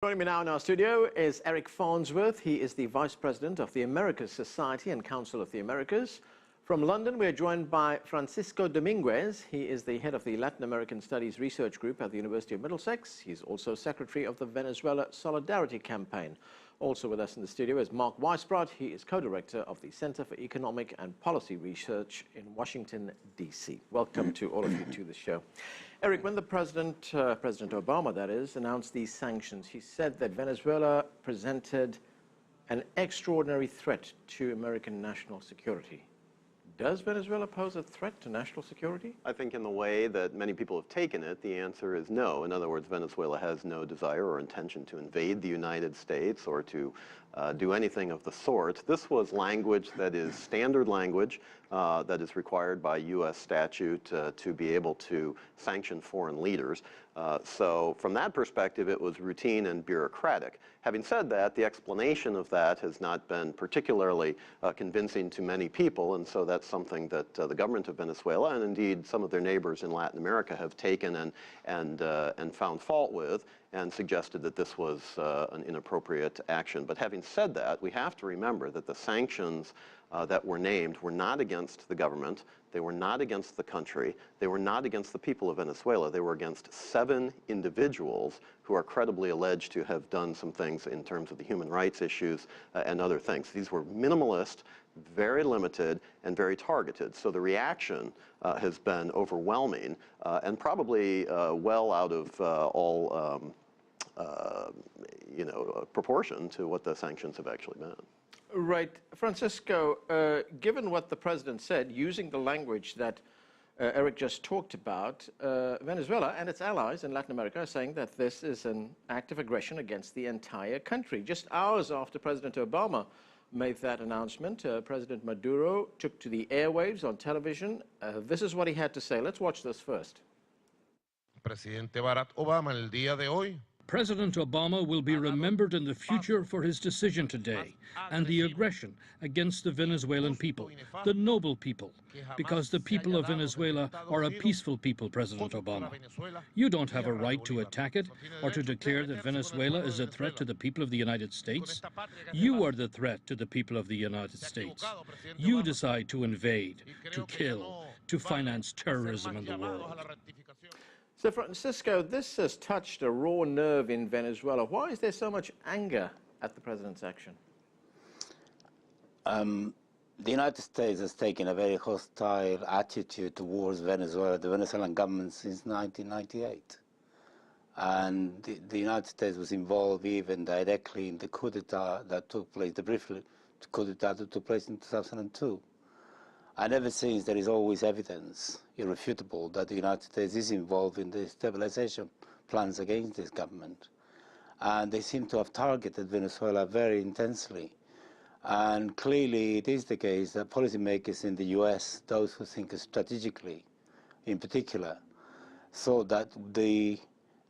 Joining me now in our studio is Eric Farnsworth. He is the Vice President of the Americas Society and Council of the Americas. From London, we're joined by Francisco Dominguez. He is the head of the Latin American Studies Research Group at the University of Middlesex. He's also Secretary of the Venezuela Solidarity Campaign. Also with us in the studio is Mark Weisbrot. He is co-director of the Center for Economic and Policy Research in Washington, D.C. Welcome to all of you to the show. Eric, when the President Obama, that is, announced these sanctions, he said that Venezuela presented an extraordinary threat to American national security. Does Venezuela pose a threat to national security? I think in the way that many people have taken it, the answer is no. In other words, Venezuela has no desire or intention to invade the United States or to do anything of the sort. This was language that is standard language that is required by U.S. statute to be able to sanction foreign leaders. So from that perspective, it was routine and bureaucratic. Having said that, the explanation of that has not been particularly convincing to many people, and so that's something that the government of Venezuela and indeed some of their neighbors in Latin America have taken and found fault with and suggested that this was an inappropriate action. But having said that, we have to remember that the sanctions that were named were not against the government, they were not against the country, they were not against the people of Venezuela, they were against 7 individuals who are credibly alleged to have done some things in terms of the human rights issues and other things. These were minimalist, very limited, and very targeted. So the reaction has been overwhelming and probably well out of all proportion to what the sanctions have actually been. Right. Francisco, given what the President said, using the language that Eric just talked about, Venezuela and its allies in Latin America are saying that this is an act of aggression against the entire country. Just hours after President Obama made that announcement, President Maduro took to the airwaves on television. This is what he had to say. Let's watch this first. Presidente Barack Obama, el día de hoy. President Obama will be remembered in the future for his decision today and the aggression against the Venezuelan people, the noble people, because the people of Venezuela are a peaceful people, President Obama. You don't have a right to attack it or to declare that Venezuela is a threat to the people of the United States. You are the threat to the people of the United States. You decide to invade, to kill, to finance terrorism in the world. So, Francisco, this has touched a raw nerve in Venezuela. Why is there so much anger at the President's action? The United States has taken a very hostile attitude towards Venezuela, the Venezuelan government, since 1998. And the United States was involved even directly in the coup d'etat that took place, the brief coup d'etat that took place in 2002. And ever since, there is always evidence, irrefutable, that the United States is involved in the stabilization plans against this government. And they seem to have targeted Venezuela very intensely. And clearly, it is the case that policymakers in the US, those who think strategically in particular, saw that the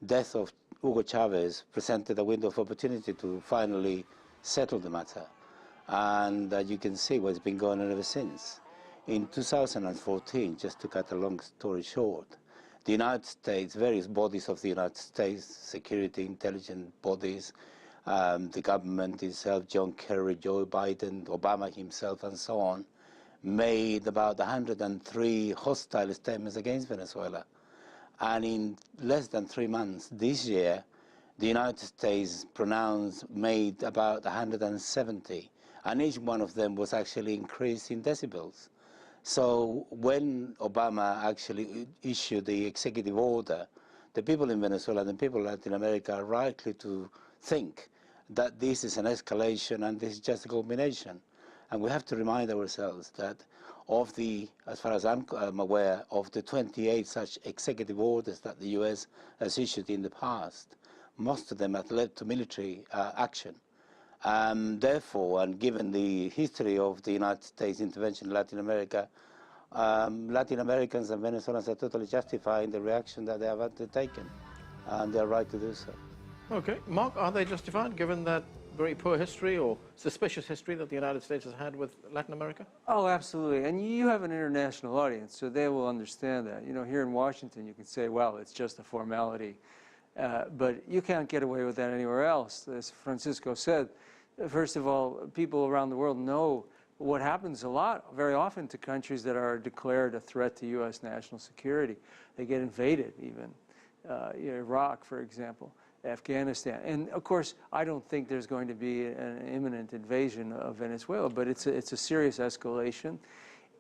death of Hugo Chavez presented a window of opportunity to finally settle the matter. And you can see what's been going on ever since. In 2014, just to cut a long story short, the United States, various bodies of the United States, security, intelligence bodies, the government itself, John Kerry, Joe Biden, Obama himself, and so on, made about 103 hostile statements against Venezuela. And in less than 3 months this year, the United States made about 170, and each one of them was actually increased in decibels. So when Obama actually issued the executive order, the people in Venezuela and the people in Latin America are likely to think that this is an escalation and this is just a culmination. And we have to remind ourselves that of the, as far as I'm aware, of the 28 such executive orders that the US has issued in the past, most of them have led to military action. Therefore, and given the history of the United States intervention in Latin America, Latin Americans and Venezuelans are totally justifying the reaction that they have undertaken, and they're right to do so. Okay. Mark, are they justified, given that very poor history or suspicious history that the United States has had with Latin America? Oh, absolutely. And you have an international audience, so they will understand that. You know, here in Washington, you can say, well, it's just a formality. But you can't get away with that anywhere else. As Francisco said, first of all, people around the world know what happens a lot, very often, to countries that are declared a threat to U.S. national security. They get invaded, even. Iraq, for example, Afghanistan. And of course, I don't think there's going to be an imminent invasion of Venezuela, but it's a serious escalation.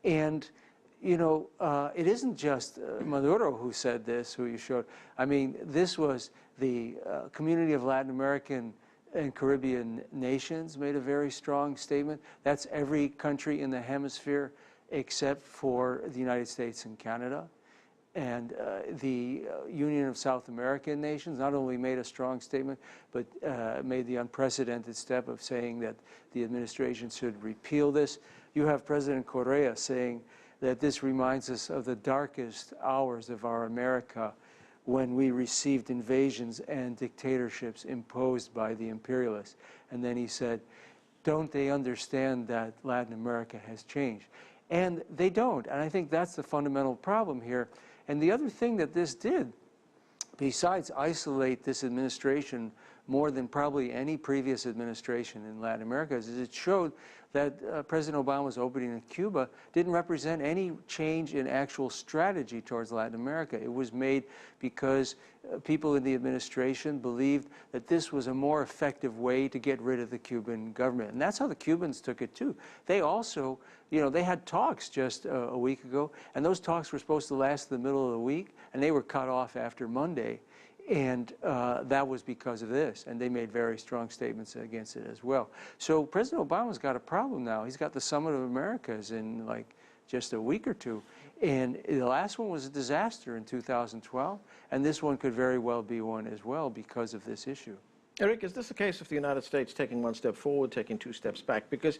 And it isn't just Maduro who said this, who you showed. I mean, this was the community of Latin American and Caribbean nations made a very strong statement. That's every country in the hemisphere except for the United States and Canada. And the Union of South American Nations not only made a strong statement, but made the unprecedented step of saying that the administration should repeal this. You have President Correa saying that this reminds us of the darkest hours of our America, when we received invasions and dictatorships imposed by the imperialists. And then he said, don't they understand that Latin America has changed? And they don't. And I think that's the fundamental problem here. And the other thing that this did, besides isolate this administration more than probably any previous administration in Latin America, is it showed that President Obama's opening in Cuba didn't represent any change in actual strategy towards Latin America. It was made because people in the administration believed that this was a more effective way to get rid of the Cuban government. And that's how the Cubans took it too. They also, they had talks just a week ago, and those talks were supposed to last the middle of the week, and they were cut off after Monday. And that was because of this, and they made very strong statements against it as well. So President Obama's got a problem now. He's got the Summit of Americas in like just a week or two, and the last one was a disaster in 2012, and this one could very well be one as well because of this issue. Eric, is this a case of the United States taking one step forward, taking two steps back? Because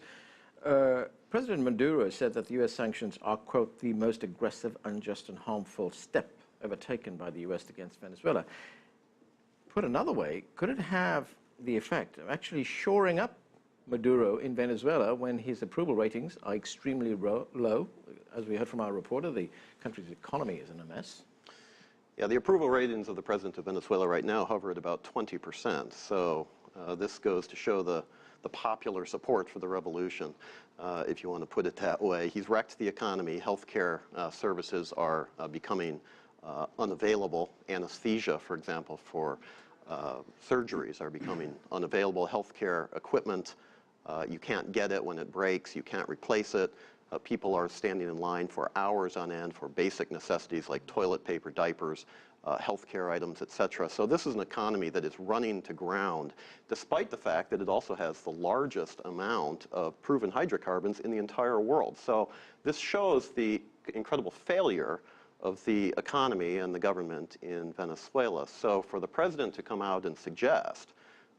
President Maduro said that the U.S. sanctions are, quote, the most aggressive, unjust, and harmful step ever taken by the U.S. against Venezuela. Put another way, could it have the effect of actually shoring up Maduro in Venezuela when his approval ratings are extremely low? As we heard from our reporter, the country's economy is in a mess. Yeah, the approval ratings of the president of Venezuela right now hover at about 20%. So this goes to show the popular support for the revolution, if you want to put it that way. He's wrecked the economy. Healthcare services are becoming unavailable. Anesthesia, for example, for surgeries are becoming unavailable. Healthcare equipment, you can't get it when it breaks. You can't replace it. People are standing in line for hours on end for basic necessities like toilet paper, diapers, healthcare items, etc. So this is an economy that is running to ground, despite the fact that it also has the largest amount of proven hydrocarbons in the entire world. So this shows the incredible failure of the economy and the government in Venezuela. So for the president to come out and suggest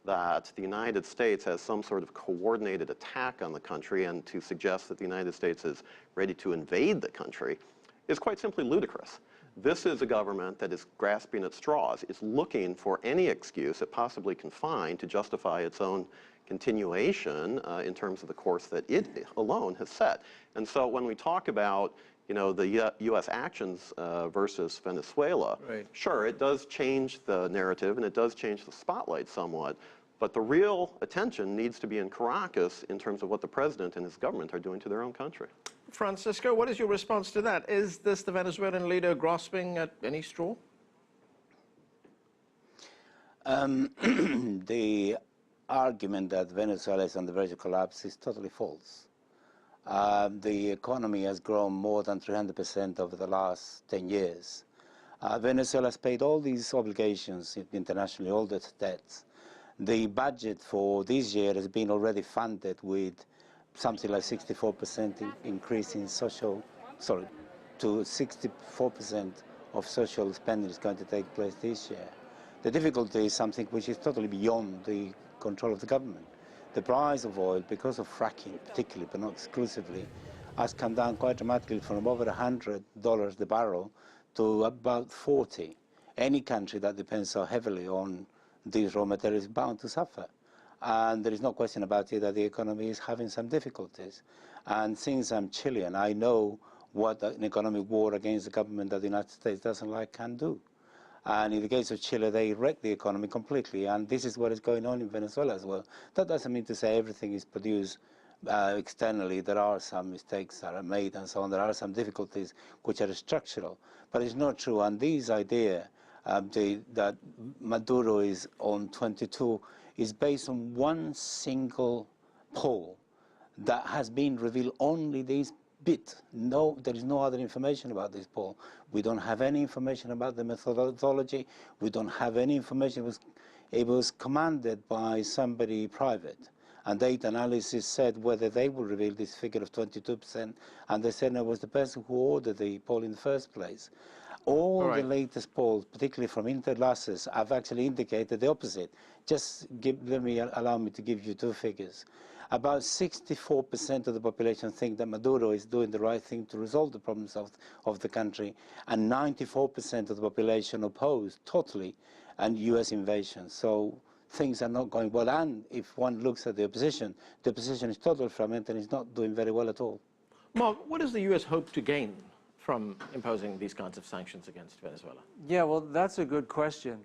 that the United States has some sort of coordinated attack on the country and to suggest that the United States is ready to invade the country is quite simply ludicrous. This is a government that is grasping at straws, is looking for any excuse it possibly can find to justify its own continuation in terms of the course that it alone has set. And so when we talk about the U.S. actions versus Venezuela, right. Sure, it does change the narrative and it does change the spotlight somewhat, but the real attention needs to be in Caracas in terms of what the president and his government are doing to their own country. Francisco, what is your response to that? Is this the Venezuelan leader grasping at any straw? The argument that Venezuela is on the verge of collapse is totally false. The economy has grown more than 300% over the last 10 years. Venezuela has paid all these obligations internationally, all the debts. The budget for this year has been already funded with something like 64% increase in to 64% of social spending is going to take place this year. The difficulty is something which is totally beyond the control of the government. The price of oil, because of fracking particularly, but not exclusively, has come down quite dramatically from over $100 the barrel to about 40. Any country that depends so heavily on these raw materials is bound to suffer. And there is no question about it that the economy is having some difficulties. And since I'm Chilean, I know what an economic war against the government that the United States doesn't like can do. And in the case of Chile, they wrecked the economy completely. And this is what is going on in Venezuela as well. That doesn't mean to say everything is produced externally. There are some mistakes that are made and so on. There are some difficulties which are structural. But it's not true. And this idea that Maduro is on 22 is based on one single poll that has been revealed only this bit. No, there is no other information about this poll. We don't have any information about the methodology. We don't have any information. It was commanded by somebody private. And data analysis said whether they will reveal this figure of 22%, and they said it was the person who ordered the poll in the first place. All the latest polls, particularly from Interlaces, have actually indicated the opposite. Allow me to give you two figures. About 64% of the population think that Maduro is doing the right thing to resolve the problems of the country, and 94% of the population oppose totally an US invasion. So things are not going well. And if one looks at the opposition is totally fragmented and is not doing very well at all. Mark, what does the US hope to gain from imposing these kinds of sanctions against Venezuela? Yeah, well, that's a good question.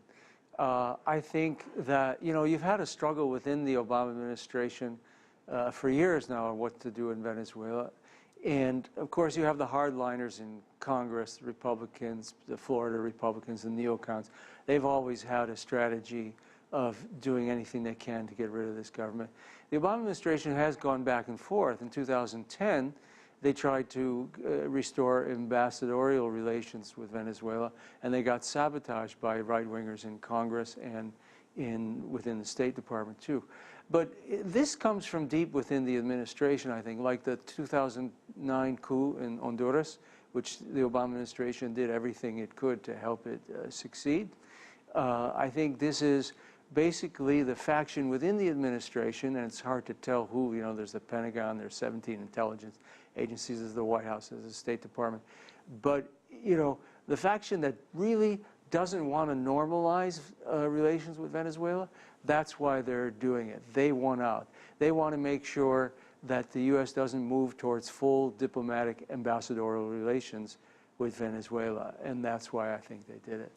I think that, you've had a struggle within the Obama administration for years now on what to do in Venezuela. And, of course, you have the hardliners in Congress, the Republicans, the Florida Republicans, the neocons. They've always had a strategy of doing anything they can to get rid of this government. The Obama administration has gone back and forth. In 2010, they tried to restore ambassadorial relations with Venezuela, and they got sabotaged by right-wingers in Congress and within the State Department, too. But this comes from deep within the administration, I think, like the 2009 coup in Honduras, which the Obama administration did everything it could to help it succeed. I think this is basically the faction within the administration, and it's hard to tell who. There's the Pentagon, there's 17 intelligence agencies, there's the White House, there's the State Department. But, the faction that really doesn't want to normalize relations with Venezuela, that's why they're doing it. They want out. They want to make sure that the U.S. doesn't move towards full diplomatic ambassadorial relations with Venezuela, and that's why I think they did it.